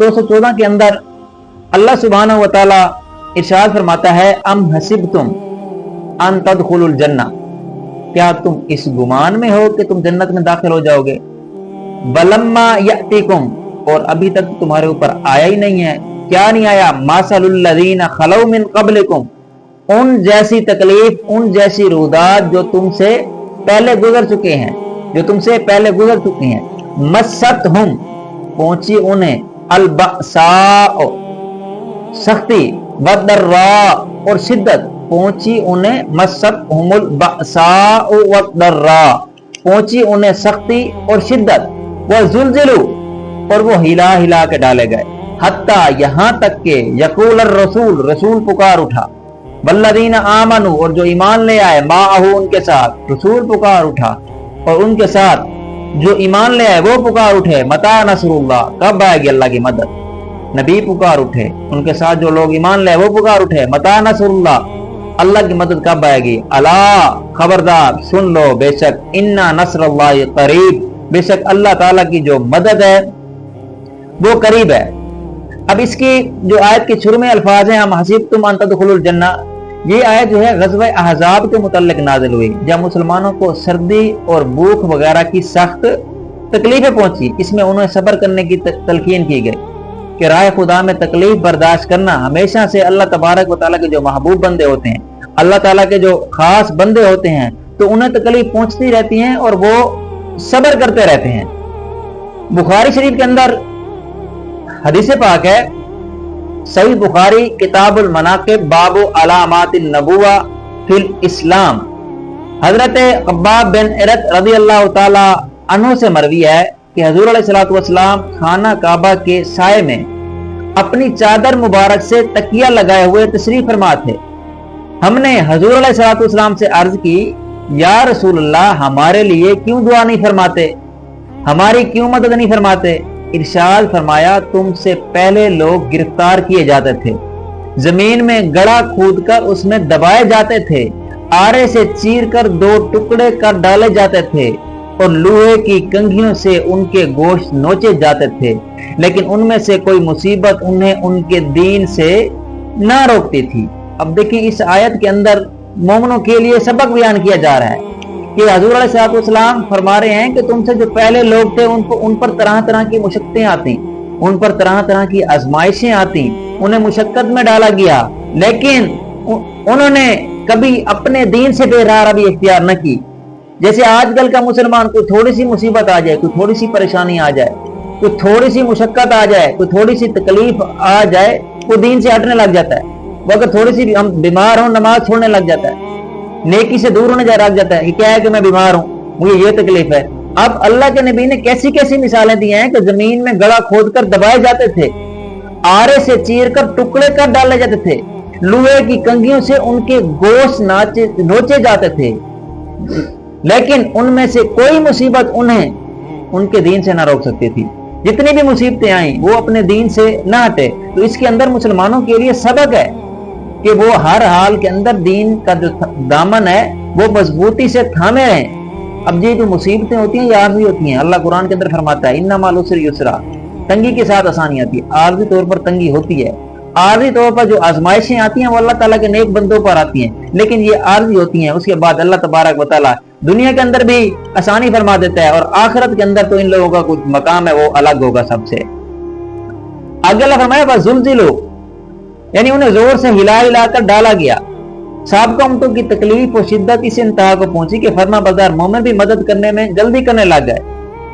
214 के अंदर अल्लाह सुब्हानहु व तआला इरशाद फरमाता है, अम हसिबतुम अन तदखुलुल जन्नह, क्या तुम इस गुमान में हो कि तुम जन्नत में दाखिल हो जाओगे। वलम्मा यअतिकुम, और अभी तक तुम्हारे ऊपर आया ही नहीं है। क्या नहीं आया? मासलुल लज़ीना खलौ मिन क़ब्लिकुम, उन जैसी तकलीफ, उन जैसी रुदात जो तुमसे पहले गुजर चुके हैं, जो तुमसे पहले गुजर चुके हैं। मस्सतहुम, पहुंची उन्हें, अलबअसाओ, सख्ती, वद्दर्रा, और शिद्दत, पहुंची उन्हें, मस्सतहुमुल बअसाओ वद्दर्रा, पहुंची उन्हें सख्ती और शिद्दत। वज़ुलज़िलू, और वो हिला हिला के डाले गए। हत्ता, यहां तक के, यक़ूल रसूल, रसूल पुकार उठा, वल्लज़ीना आमनू, और जो ईमान ले आए, माअहू, उनके साथ, रसूल पुकार उठा, और उनके साथ जो ईमान ले आए वो पुकार उठे, मता नसरुल्लाह, कब आएगी अल्लाह की मदद। नबी पुकार उठे, उनके साथ जो लोग ईमान ले आए वो पुकार उठे, मता नसरुल्लाह, अल्लाह की मदद कब आएगी। अला, खबरदार, सुन लो, बेशक, इन्ना नसरुल्लाह करीब, बेशक अल्लाह ताला की जो मदद है वो करीब है। अब इसकी जो आयत के शुरू में अल्फाज हैं, हम हसीबतुम अन तदखुलुल जन्नह, ये आयत जो है ग़ज़वा अहज़ाब के मुतल्लिक़ नाज़िल हुई, जब मुसलमानों को सर्दी और भूख वगैरह की सख्त तकलीफें पहुंची। इसमें उन्हें सब्र करने की तलकीन की गई कि राह खुदा में तकलीफ बर्दाश्त करना हमेशा से अल्लाह तबारक व तआला के जो महबूब बंदे होते हैं, अल्लाह ताला के जो खास बंदे होते हैं, तो उन्हें तकलीफ पहुंचती रहती हैं और वो सब्र करते रहते हैं। बुखारी शरीफ के अंदर हदीस पाक है, सही बुखारी किताबुल मनाकिब बाबु अलामातिन नबुवा फिल इस्लाम, हजरत कब्बाब बिन इरत रज़ी अल्लाह ताला अन्हु से मरवी है कि हुज़ूर अलैहिस्सलातु वस्सलाम खाना काबा के साए में अपनी चादर मुबारक से तकिया लगाए हुए तशरीफ फरमा थे। हमने हुज़ूर अलैहिस्सलातु वस्सलाम से अर्ज की, या रसूलल्लाह, हमारे लिए क्यों दुआ नहीं फरमाते, हमारी क्यों मदद नहीं फरमाते। इरशाद फरमाया, तुमसे पहले लोग गिरफ्तार किए जाते थे, जमीन में गड़ा खोदकर उसमें दबाए जाते थे, आरे से चीर कर 2 टुकड़े कर डाले जाते थे, और लोहे की कंघियों से उनके गोश्त नोचे जाते थे, लेकिन उनमें से कोई मुसीबत उन्हें उनके दीन से ना रोकती थी। अब देखिए, इस आयत के अंदर मोमिनों के लिए सबक बयान किया जा रहा है कि हुज़ूर अलैहिस्सलातु वस्सलाम फरमा रहे हैं कि तुमसे जो पहले लोग थे उन पर तरह तरह की मुशक्क़तें आती, उन पर तरह तरह की आजमाइशें आती, उन्हें मुशक्कत में डाला गया, लेकिन उन्होंने कभी अपने दीन से बेरारवी इख्तियार न की। जैसे आजकल का मुसलमान, कोई थोड़ी सी मुसीबत आ जाए, कोई थोड़ी सी परेशानी आ जाए, कोई थोड़ी सी मुशक्कत आ जाए, कोई थोड़ी सी तकलीफ आ जाए, वो दीन से हटने लग जाता है। वो अगर थोड़ी सी हम बीमार हो, नमाज छोड़ने लग जाता है, नेकी से दूर होने लग जाता है कि क्या है कि मैं बीमार हूं, मुझे ये तकलीफ है। अब अल्लाह के नबी ने कैसी कैसी मिसालें दी हैं कि जमीन में गड़ा खोदकर दबाए जाते थे, आरे से चीर कर टुकड़े कर डाले जाते थे, लोहे की कंघियों से उनके गोश्त नोचे जाते थे, लेकिन उनमें से कोई मुसीबत उन्हें उनके दीन से ना रोक सकती थी। जितनी भी मुसीबतें आई वो अपने दीन से ना हटे। तो इसके अंदर मुसलमानों के लिए सबक है कि वो हर हाल के अंदर दीन का जो दामन है वो मजबूती से थामे रहें। अब ये जो मुसीबतें होती हैं ये आर्जी होती हैं। अल्लाह कुरान के अंदर फरमाता है, इन्ना माल उसरी युसरा, तंगी के साथ आसानी आती है। आर्जी तौर पर तंगी होती है, आर्जी तौर पर जो आजमाइशें आती हैं वो अल्लाह ताला के नेक बंदों पर आती हैं, लेकिन ये आर्जी होती हैं। उसके बाद अल्लाह तबारक व तआला दुनिया के अंदर भी आसानी फरमा देता है और आखिरत के अंदर तो इन लोगों का कुछ मकाम है वो अलग होगा सबसे। आगे अल्लाह फरमाया वज़ुलज़िलू, यानी उन्हें जोर से हिला हिलाकर डाला गया। साबिक़ा उम्मतों की तकलीफ और शिद्दत इस इंतहा को पहुंची कि फर्मा बरदार मोमिन भी मदद करने में जल्दी करने लग गए।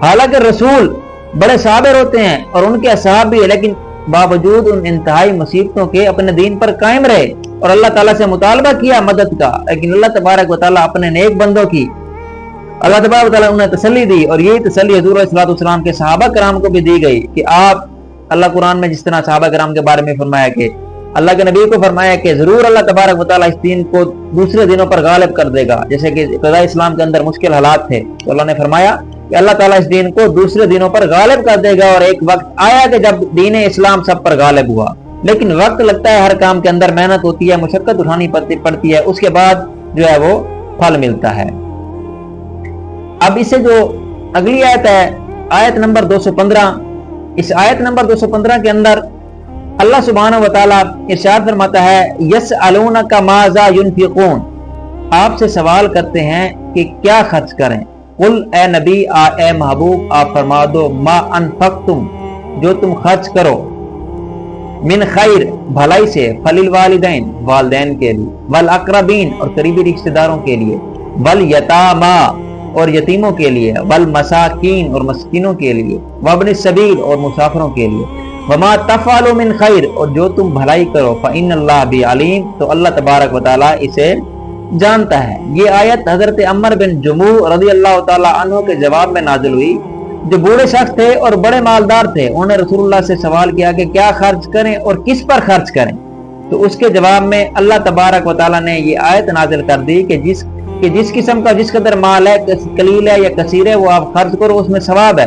हालांकि रसूल बड़े साबिर होते हैं और उनके असहाब भी है, लेकिन बावजूद उन इंतहाई मुसीबतों के अपने दीन पर कायम रहे और अल्लाह ताला से मुतालबा किया मदद का। लेकिन अल्लाह तबारक व तआला अपने नेक बंदों की अल्लाह तबारक व तआला उन्हें तसल्ली दी और यही तसल्ली हुज़ूर अलैहिस्सलातु वस्सलाम के सहाबा कराम को भी दी गई कि आप अल्लाह कुरान में जिस तरह सहाबा कराम के बारे में फरमाया कि अल्लाह के नबी को फरमाया कि जरूर अल्लाह तबारक व तआला इस दीन को दूसरे दिनों पर गालिब कर देगा। जैसे कि इब्तिदा इस्लाम के अंदर मुश्किल हालात थे तो अल्लाह ने फरमाया कि अल्लाह ताला इस दीन को दूसरे दिनों पर गालिब कर देगा। और एक वक्त आया कि जब दीन इस्लाम सब पर गालिब हुआ, लेकिन वक्त लगता है, हर काम के अंदर मेहनत होती है, मुशक्कत उठानी पड़ती है, उसके बाद जो है वो फल मिलता है। अब इससे जो अगली आयत है, आयत नंबर 215, इस आयत नंबर 215 के अंदर अल्लाह सुब्हानहू व तआला इरशाद फरमाता है, यसअलूनका माज़ा युनफिकून, आपसे सवाल करते हैं कि क्या खर्च करें। कुल ए नबी ए महबूब आप फरमा दो, मा अनफक्तुम, जो तुम खर्च करो, मिन खैर भलाई से, फलिल वालिदैन वालिदैन के लिए, वल अकरबीन और करीबी रिश्तेदारों के लिए, वल यतामा और यतीमों के लिए, वल मसाकीन और मस्कीनों के लिए, वब्न सबील और मुसाफिरों के लिए, वमा तफअलु मिन खैर और जो तुम भलाई करो, फ़इन्नल्लाह बि अलीम, तो अल्लाह तबारक व तआला इसे जानता है। ये आयत हजरत अम्र बिन जुमूह रज़ियल्लाहु तआला अन्हु के जवाब में नाजिल हुई, जो बूढ़े शख्स थे और बड़े मालदार थे। उन्होंने रसूलुल्लाह से सवाल किया कि क्या खर्च करें और किस पर खर्च करें, तो उसके जवाब में अल्लाह तबारक व तआला ने ये आयत नाजिल कर दी कि जिस किस्म का जिस कदर माल है, कलील है या कसीर है, वो आप खर्च करो, उसमें सवाब है।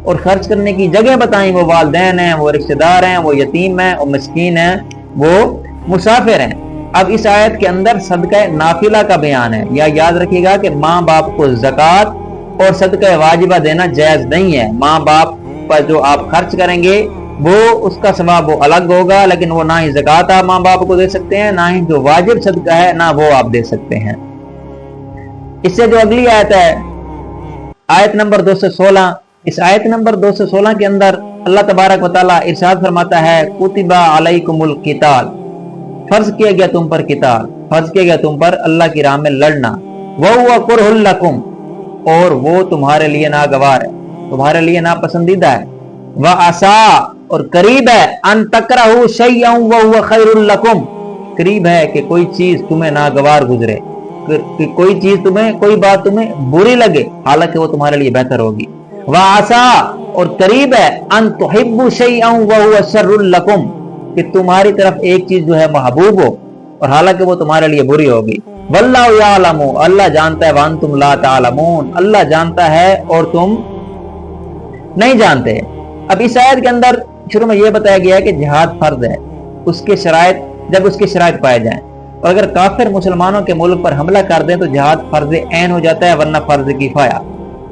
और खर्च करने की जगह बताई, वो वालिदैन हैं, वो रिश्तेदार हैं, वो यतीम हैं, वो मिस्कीन हैं, वो मुसाफिर हैं। अब इस आयत के अंदर सदका नाफिला का बयान है। या याद रखिएगा कि माँ बाप को ज़कात और सदका वाजिबा देना जायज़ नहीं है। माँ बाप पर जो आप खर्च करेंगे वो उसका सवाब वो अलग होगा, लेकिन वो ना ही ज़कात आप माँ बाप को दे सकते हैं, ना ही जो वाजिब सदका है ना वो आप दे सकते हैं। इससे जो अगली आयत है, आयत नंबर 216, इस आयत नंबर 216 के अंदर अल्लाह तबारक व तआला इरशाद फरमाता है, कुतिबा अलैकुमुल क़िताल, फर्ज किया गया तुम पर किताल, फर्ज किया गया तुम पर अल्लाह की राह में लड़ना, वहुवा कुरहुल लकुम, और वो तुम्हारे लिए नागवार है, तुम्हारे लिए नापसंदीदा है, व आसा और करीब है, अन तकरहु शैअन वहुवा खैरुल लकुम, करीब है कि कोई चीज तुम्हें नागवार गुजरे, कि कोई चीज तुम्हें, कोई बात तुम्हें बुरी लगे, हालांकि वो तुम्हारे लिए बेहतर होगी। व आसा और करीब है, अन तुहिब्बु शैअन वहुवा शर्रुल लकुम, कि तुम्हारी तरफ एक चीज जो है महबूब हो और हालांकि वो तुम्हारे लिए बुरी होगी। वल्लाहु यालमु, अल्लाह जानता है, व अंतुम ला तालमून, अल्लाह जानता है और तुम नहीं जानते। अब इस आयत के अंदर शुरू में यह बताया गया है कि जिहाद फर्ज है, उसके शराइत, जब उसके शराइत पाए जाएं, और अगर काफिर मुसलमानों के मुल्क पर हमला कर दें तो जिहाद फर्ज ऐन हो जाता है, वरना फर्ज किफाया।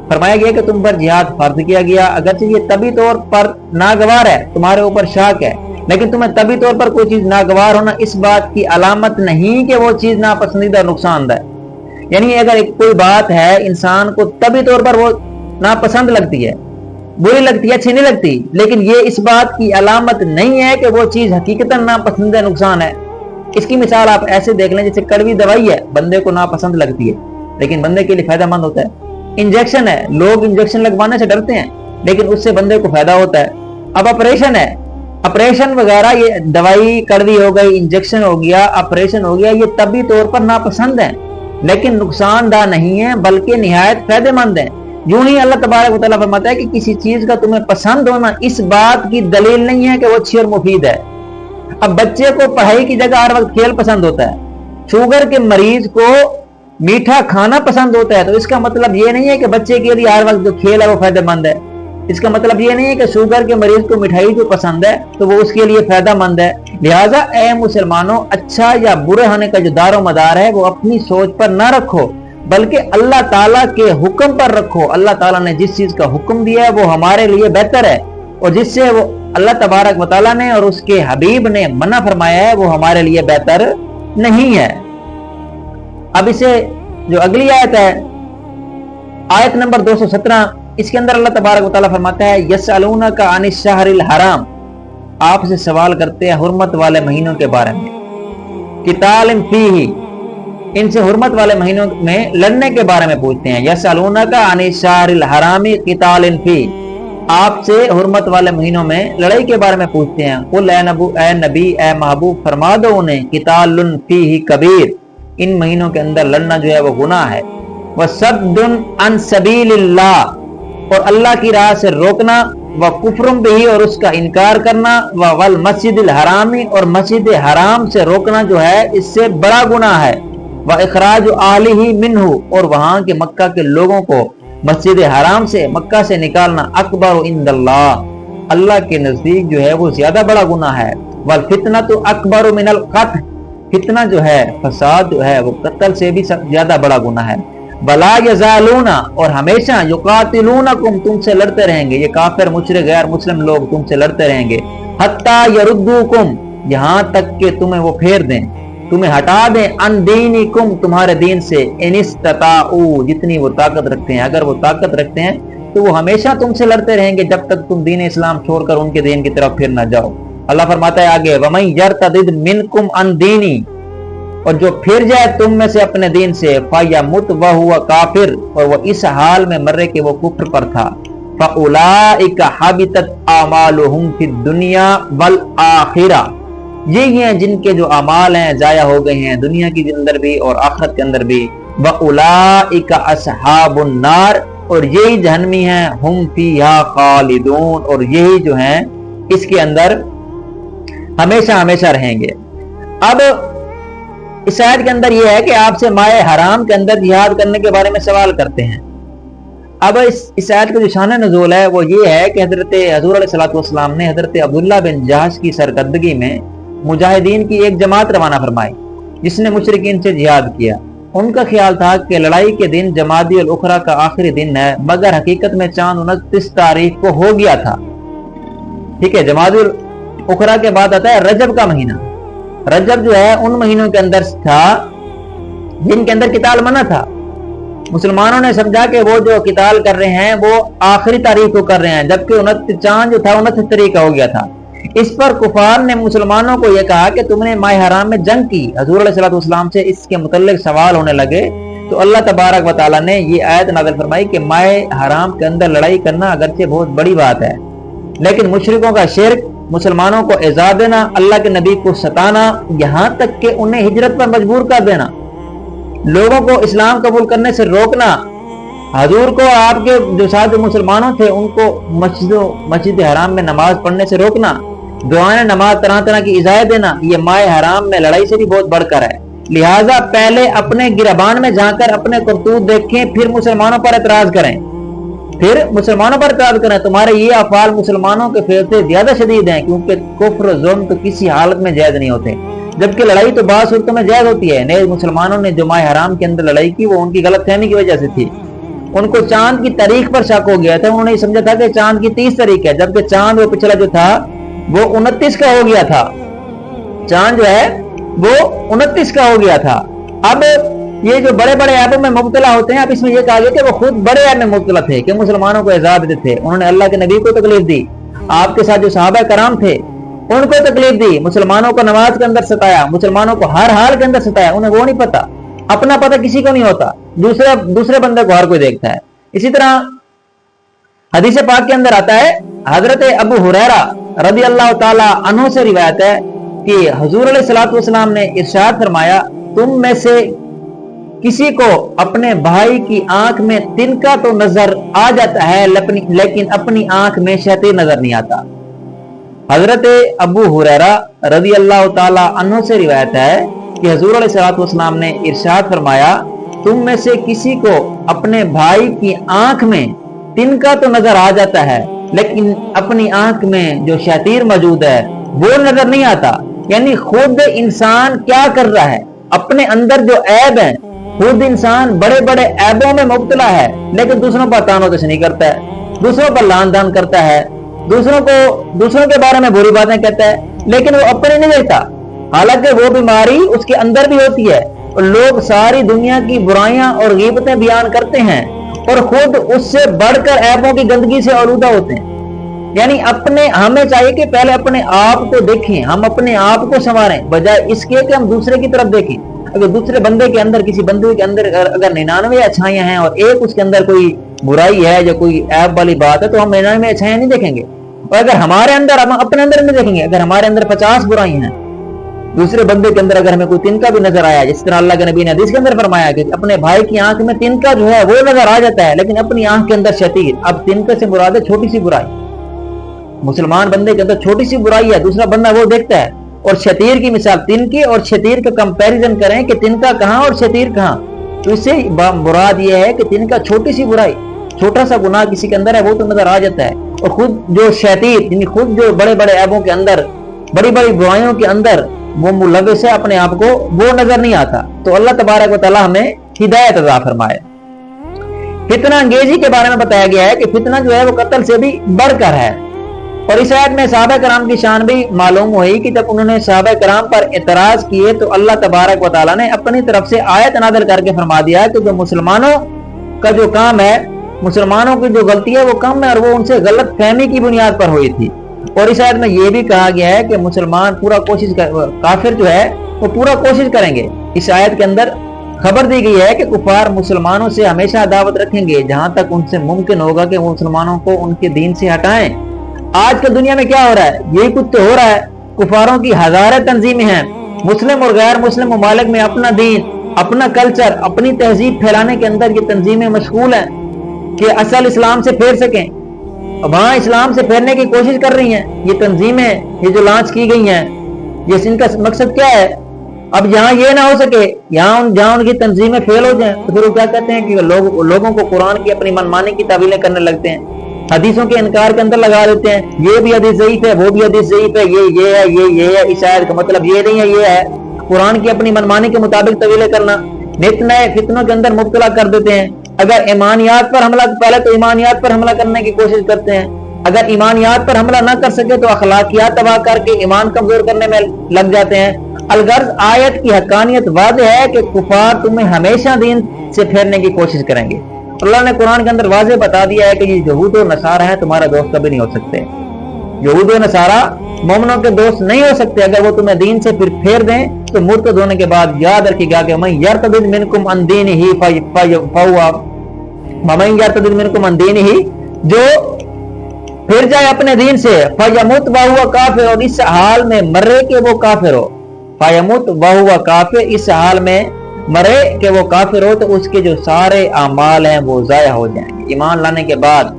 फरमाया गया कि तुम पर जिहाद फर्ज किया गया, अगरचे ये तभी तौर पर नागवार है, तुम्हारे ऊपर शाक है, लेकिन तुम्हें तभी तौर पर कोई चीज नागवार होना इस बात की अलामत नहीं कि वो चीज नापसंदीदा और नुकसानदायक। यानी अगर एक कोई बात है, इंसान को तभी तौर पर वो नापसंद लगती है, बुरी लगती है, अच्छी नहीं लगती, लेकिन ये इस बात की अलामत नहीं है कि वो चीज हकीकतन नापसंद है, नुकसान है। इसकी मिसाल आप ऐसे देख लें, जैसे कड़वी दवाई है, बंदे को नापसंद लगती है लेकिन बंदे के लिए फायदेमंद होता है। इंजेक्शन है, लोग इंजेक्शन लगवाने से डरते हैं लेकिन उससे बंदे को फायदा होता है। अब ऑपरेशन है, ऑपरेशन वगैरह, ये दवाई कड़वी हो गई, इंजेक्शन हो गया, ऑपरेशन हो गया, ये तभी तौर पर नापसंद है लेकिन नुकसानदाह नहीं है, बल्कि निहायत फायदेमंद है। यूं ही अल्लाह तबारक व तआला फरमाता है कि किसी चीज का तुम्हें पसंद होना इस बात की दलील नहीं है कि वो अच्छी और मुफीद है। अब बच्चे को पढ़ाई की जगह हर वक्त खेल पसंद होता है, शुगर के मरीज को मीठा खाना पसंद होता है, तो इसका मतलब ये नहीं है कि बच्चे के लिए हर वक्त जो खेल है वो फायदेमंद है। इसका मतलब ये नहीं है कि शुगर के मरीज को मिठाई जो पसंद है तो वो उसके लिए फायदेमंद है। लिहाजा ए मुसलमानों, अच्छा या बुरे होने का जो दारो मदार है वो अपनी सोच पर ना रखो, बल्कि अल्लाह ताला के हुक्म पर रखो। अल्लाह ताला ने जिस चीज का हुक्म दिया है वो हमारे लिए बेहतर है, और जिससे वो अल्लाह तबारक व तआला ने और उसके हबीब ने मना फरमाया है वो हमारे लिए बेहतर नहीं है। अब इसे जो अगली आयत है, आयत नंबर 217, इसके अंदर अल्लाह तबारक व तआला फरमाता है, यसअलूनका अनिश शहरिल हराम, आपसे सवाल करते हैं हुर्मत वाले महीनों के बारे में, कितालिन फीही, इनसे हुर्मत वाले महीनों में लड़ने के बारे में पूछते हैं। यसअलूनका अनिश शहरिल हरामी कितालिन फीही, आपसे हुर्मत वाले महीनों में लड़ाई के बारे में पूछते हैं। कुल ए नबी ए महबूब फरमा दो उन्हें, कितालुन फीही कबीर, इन महीनों के अंदर लड़ना जो है वो गुनाह है। व सद्दुन अन सबीलिल्लाह, और अल्लाह की राह से रोकना, व कुफ्रुम बिही, और उसका इनकार करना, व वल मस्जिदिल हरामी, और मस्जिद हराम से रोकना जो है इससे बड़ा गुनाह है। व इखराज आलिही मिन्हु, और वहां के मक्का के लोगों को मस्जिद हराम से, मक्का से निकालना, अकबर इंदल्लाह, अल्लाह के नजदीक जो है वो ज्यादा बड़ा गुनाह है। वल फितनतु अकबर मिनल कत्ल, फितना जो है, फसाद जो है वो कत्ल से भी ज्यादा बड़ा गुनाह है। वला यज़ालूना, और हमेशा युकातिलूनकुम, तुमसे लड़ते रहेंगे, ये काफिर मुशरिक गैर मुस्लिम लोग तुमसे लड़ते रहेंगे, हत्ता यरुद्दूकुम, यहाँ तक कि तुम्हें वो फेर दें, तुम्हें हटा दें, अन दीनिकुम, तुम्हारे दीन से, इन इस्तताऊ, जितनी वो ताकत रखते हैं, अगर वो ताकत रखते हैं तो वो हमेशा तुमसे लड़ते रहेंगे जब तक तुम दीन इस्लाम छोड़कर उनके दीन की तरफ फिर ना जाओ। अल्लाह फरमाता है आगे, वमन यरतदिद मिनकुम अन दीनी, और जो फिर जाए तुम में से अपने दीन से, फयमुत व हुवा काफिर, और वो इस हाल में मरे कि वो कुफ्र पर था, फउलाइका हबितत आमालुहुम फिद दुनिया वल आखिरा, ये हैं जिनके जो अमाल हैं जाया हो गए हैं दुनिया के अंदर भी और आखिरत के अंदर भी, वउलाइका अस्हाबुन नार, और यही जहन्नमी हैं, हुम फीहा खालिदून, और यही जो हैं इसके अंदर हमेशा हमेशा रहेंगे। अब इस आयत के अंदर यह है कि आपसे माए हराम के अंदर जिहाद करने के बारे में सवाल करते हैं। अब इस आयत का जो शान नज़ूल है वो ये है कि हजरत हजूर अलैहिस्सलातु वस्सलाम ने हजरत अब्दुल्लाह बिन जहश की सरकर्दगी में मुजाहिदीन की एक जमात रवाना फरमाई जिसने मुशरिकीन से जिहाद किया। उनका ख्याल था कि लड़ाई के दिन जमादी अल उखरा का आखिरी दिन है, मगर हकीकत में चांद 29 तारीख को हो गया था। ठीक है, जमादी अल उखरा के बाद आता है रजब का महीना। रजब जो है उन महीनों के अंदर था जिनके अंदर किताल मना था। मुसलमानों ने समझा कि वो जो किताल कर रहे हैं वो आखिरी तारीख को कर रहे हैं, जबकि 29 चांद जो था 29 तारीख का हो गया था। इस पर कुफार ने मुसलमानों को यह कहा कि तुमने माह हराम में जंग की। हजूर अलैहिस्सलातु वस्सलाम से इसके मुतल्लिक सवाल होने लगे तो अल्लाह तबारक व तआला ने ये आयत नाज़िल फरमाई कि माह हराम के अंदर लड़ाई करना अगरचे बहुत बड़ी बात है, लेकिन मुशरिकों का शिर्क, मुसलमानों को इज़ा देना, अल्लाह के नबी को सताना, यहाँ तक कि उन्हें हिजरत पर मजबूर कर देना, लोगों को इस्लाम कबूल करने से रोकना, हजूर को आपके जो साथ मुसलमानों थे उनको मस्जिद हराम में नमाज पढ़ने से रोकना, दुआएं नमाज तरह तरह की इजाज़त देना, ये माह हराम में लड़ाई से भी बहुत बढ़कर है। लिहाजा पहले अपने गिरबान में जाकर अपने करतूत देखें, फिर मुसलमानों पर एतराज करें, फिर मुसलमानों पर एतराज करें। तुम्हारे ये अफाल मुसलमानों के फेर से ज्यादा शदीद हैं, क्योंकि कुफ्र जुल्म तो किसी हालत में जायज नहीं होते, जबकि लड़ाई तो बात सूरतों में जायज होती है। नए मुसलमानों ने जो माह हराम के अंदर लड़ाई की वो उनकी गलतफहमी की वजह से थी। उनको चांद की तारीख पर शक हो गया था, उन्होंने समझा था कि चांद की 30 तारीख है, जबकि चांद वो पिछला जो था वो 29 का हो गया था। चांद जो है वो 29 का हो गया था। अब ये जो बड़े बड़े ऐबों में मुब्तला होते हैं, अब इसमें यह कहा गया कि वो खुद बड़े ऐब में मुब्तला थे कि मुसलमानों को इजाजत देते थे। उन्होंने अल्लाह के नबी को तकलीफ दी, आपके साथ जो सहाबा कराम थे उनको तकलीफ दी, मुसलमानों को नमाज के अंदर सताया, मुसलमानों को हर हाल के अंदर सताया। उन्हें वो नहीं पता, अपना पता किसी को नहीं होता, दूसरे बंदे को हर कोई देखता है। इसी तरह हदीस पाक के अंदर आता है, हजरत अबू हुरैरा रज़ी अल्लाह ताला अन्हु से रिवायत है कि हुजूर अलैहिस्सलातु वस्सलाम ने इरशाद फरमाया, तुम में से किसी को अपने भाई की आंख में तिनका तो नजर आ जाता है, लेकिन अपनी आंख में शैतान नजर नहीं आता। हजरत अबू हुरैरा रज़ी अल्लाह ताला अन्हु से रिवायत है कि हुजूर अलैहिस्सलातु वस्सलाम ने इरशाद फरमाया, तुम में से किसी को अपने भाई की आंख में तिनका तो नजर आ जाता है, लेकिन अपनी आंख में जो शैतान मौजूद है वो नजर नहीं आता। यानी खुद इंसान क्या कर रहा है, अपने अंदर जो ऐब है, खुद इंसान बड़े बड़े ऐबों में मुब्तला है, लेकिन दूसरों पर तानो-तश नहीं करता है, दूसरों पर लान तान करता है, दूसरों के बारे में बुरी बातें कहता है, लेकिन वो अपने नहीं देखता। हालांकि वो बीमारी उसके अंदर भी होती है, और लोग सारी दुनिया की बुराइयां और गीबतें बयान करते हैं और खुद उससे बढ़कर ऐबों की गंदगी से आलूदा होते हैं। यानी हमें चाहिए कि पहले अपने आप को देखें, हम अपने आप को संवारें, बजाय इसके कि हम दूसरे की तरफ देखें। अगर दूसरे बंदे के अंदर, किसी बंदे के अंदर अगर 99 अच्छाइयां हैं और एक उसके अंदर कोई बुराई है या कोई ऐब वाली बात है, तो हम 99 अच्छाइयां नहीं देखेंगे। और अगर हमारे अंदर, हम अपने अंदर नहीं देखेंगे, अगर हमारे अंदर 50 बुराई हैं, दूसरे बंदे के अंदर अगर हमें कोई तिनका भी नजर आया, जिस तरह अल्लाह के नबी ने हदीस के अंदर फरमाया कि अपने भाई की आंख में तिनका जो है वो नजर आ जाता है, लेकिन अपनी आंख के अंदर शैतान। अब तिनका से मुराद है छोटी सी बुराई। मुसलमान बंदे के अंदर छोटी सी बुराई है, दूसरा बंदा वो देखता है। और शतीर की मिसाल, तिनके और शतीर का कंपैरिजन करें कि तिनका कहां और शतीर कहां, तो इससे मुराद ये है कि तिनका छोटी सी बुराई, छोटा सा गुनाह किसी के अंदर है वो तो नजर आ जाता है, और खुद जो शैतान, यानी खुद जो बड़े बड़े ऐबों के अंदर, बड़ी बड़ी बुराइयों के अंदर वो मुलव्विस है, अपने आप को वो नजर नहीं आता। तो अल्लाह तबारक व तआला हमें हिदायत अता फरमाए। फितना अंगेजी के बारे में बताया गया है कि फितना जो है वो कत्ल से भी बढ़कर है। और इस आयत में सहाबा कराम की शान भी मालूम हुई कि जब उन्होंने सहाबा कराम पर एतराज किए तो अल्लाह तबारक व तआला ने अपनी तरफ से आयत नाज़िल करके फरमा दिया कि जो मुसलमानों का जो काम है, मुसलमानों की जो गलती है वो कम है और वो उनसे गलत फहमी की बुनियाद पर हुई थी। और इस आयत में ये भी कहा गया है कि मुसलमान पूरा कोशिश काफिर जो है वो पूरा कोशिश करेंगे। इस आयत के अंदर खबर दी गई है कि कुफार मुसलमानों से हमेशा दावत रखेंगे जहां तक उनसे मुमकिन होगा कि वो मुसलमानों को उनके दीन से हटाएं। आज के दुनिया में क्या हो रहा है, यही कुछ तो हो रहा है। कुफारों की हजारों तंजीमें हैं, मुस्लिम और गैर मुस्लिम ममालिक में अपना दीन, अपना कल्चर, अपनी तहजीब फैलाने के अंदर ये तंजीमें मशगूल हैं कि असल इस्लाम से फेर सकें। वहां इस्लाम से फेरने की कोशिश कर रही हैं ये तंजीमें, ये जो लॉन्च की गई हैं, ये इनका मकसद क्या है। अब यहाँ ये ना हो सके, यहाँ जहाँ उनकी तंजीमें फेल हो जाएं तो फिर वो क्या कहते हैं कि लोगों को कुरान की अपनी मनमानी की तावीलें करने लगते हैं, हदीसों के इनकार के अंदर लगा देते हैं, ये भी हदीस ज़ईफ है, वो भी हदीस ज़ईफ है, ये है, ये है। इस आयत का मतलब ये नहीं है, ये है। कुरान की अपनी मनमानी के मुताबिक तवीलें करना, नित नए फितनों के अंदर मुब्तला कर देते हैं। अगर ईमानियात पर हमला, पहले तो ईमानियात पर हमला करने की कोशिश करते हैं, अगर ईमानियात पर हमला ना कर सके तो अखलाकियात तबाह करके ईमान कमजोर करने में लग जाते हैं। अलगर्ज आयत की हकानियत वाज़ेह है कि कुफार तुम्हें हमेशा दीन से फेरने की कोशिश करेंगे। अल्लाह ने कुरान के अंदर वाज़ेह बता दिया है कि ये यहूद और नसारा है तुम्हारा दोस्त कभी नहीं हो सकते। यहूद और नसारा मोमिनों के दोस्त नहीं हो सकते। अगर वो तुम्हें दीन से फिर फेर दें तो मुर्तद होने के बाद याद रखिएगा कि मैं यर्तदिद मिनकुम अन दीनिही फहुवा, ममन यर्तदिद मिनकुम अन दीनिही, जो फिर जाए अपने दीन से, फयमुत वहुवा काफिर, और इस हाल में मरे कि वो काफिर हो। फयमुत वहुवा काफिर, इस हाल में मरे कि वो काफिर हो तो उसके जो सारे अमाल हैं वो जाया हो जाएंगे। ईमान लाने के बाद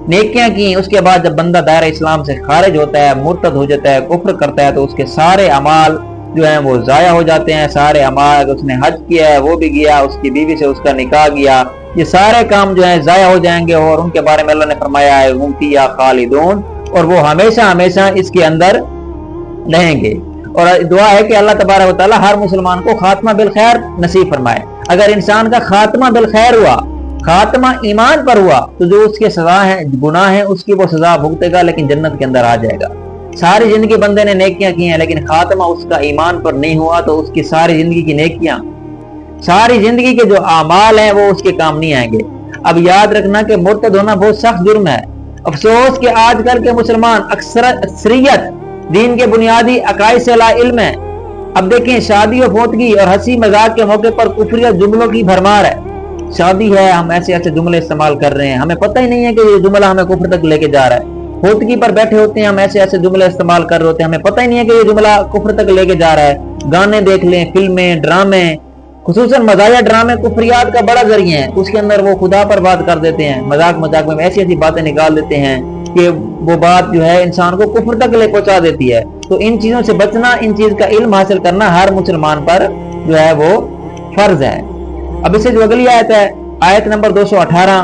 नेकियां की, उसके बाद जब बंदा दायरा इस्लाम से खारिज होता है, मुर्तद हो जाता है, कुफ्र करता है, तो उसके सारे अमाल जो हैं वो जाया हो जाते हैं। सारे अमाल, उसने हज किया है वो भी गया, उसकी बीवी से उसका निकाह गया, ये सारे काम जो है जाया हो जाएंगे। और उनके बारे में अल्लाह ने फरमाया है हुम फिया खालिदून, और वो हमेशा हमेशा इसके अंदर रहेंगे। और दुआ है कि अल्लाह तबारक व तआला हर मुसलमान को खात्मा बिल खैर नसीब फरमाए। अगर इंसान का खात्मा बिल खैर हुआ, खात्मा ईमान पर हुआ, तो जो उसके सजा है, गुनाह है, उसकी वो सजा भुगतेगा लेकिन जन्नत के अंदर आ जाएगा। सारी जिंदगी बंदे ने नेकियां की हैं लेकिन खात्मा उसका ईमान पर नहीं हुआ तो उसकी सारी जिंदगी की नेकियां, सारी जिंदगी के जो आमाल हैं वो उसके काम नहीं आएंगे। अब याद रखना कि मुर्तद होना बहुत सख्त जुर्म है। अफसोस कि आजकल के मुसलमान अक्सरियत दीन के बुनियादी अकायद से ला इल्म है। अब देखें, शादी और फोतगी और हंसी मजाक के मौके पर कुफरिया जुमलों की भरमार है। शादी है, हम ऐसे ऐसे जुमले इस्तेमाल कर रहे हैं, हमें पता ही नहीं है कि ये जुमला हमें कुफ्र तक लेके जा रहा है। फोतगी पर बैठे होते हैं, हम ऐसे ऐसे जुमले इस्तेमाल कर रहे होते हैं, हमें पता ही नहीं है कि ये जुमला कुफ्र तक लेके जा रहा है। गाने देख लें, फिल्में, ड्रामे, खुसूसन मज़ाहिया ड्रामे कुफरियात का बड़ा जरिया है। उसके अंदर वो खुदा पर बात कर देते हैं, मजाक मजाक में ऐसी ऐसी बातें निकाल देते हैं कि वो बात जो है इंसान को कुफ्र तक ले पहुंचा देती है। तो इन चीजों से बचना, इन चीज का इल्म हासिल करना हर मुसलमान पर जो है वो फर्ज है। अब इससे जो अगली आयत है, आयत नंबर 218,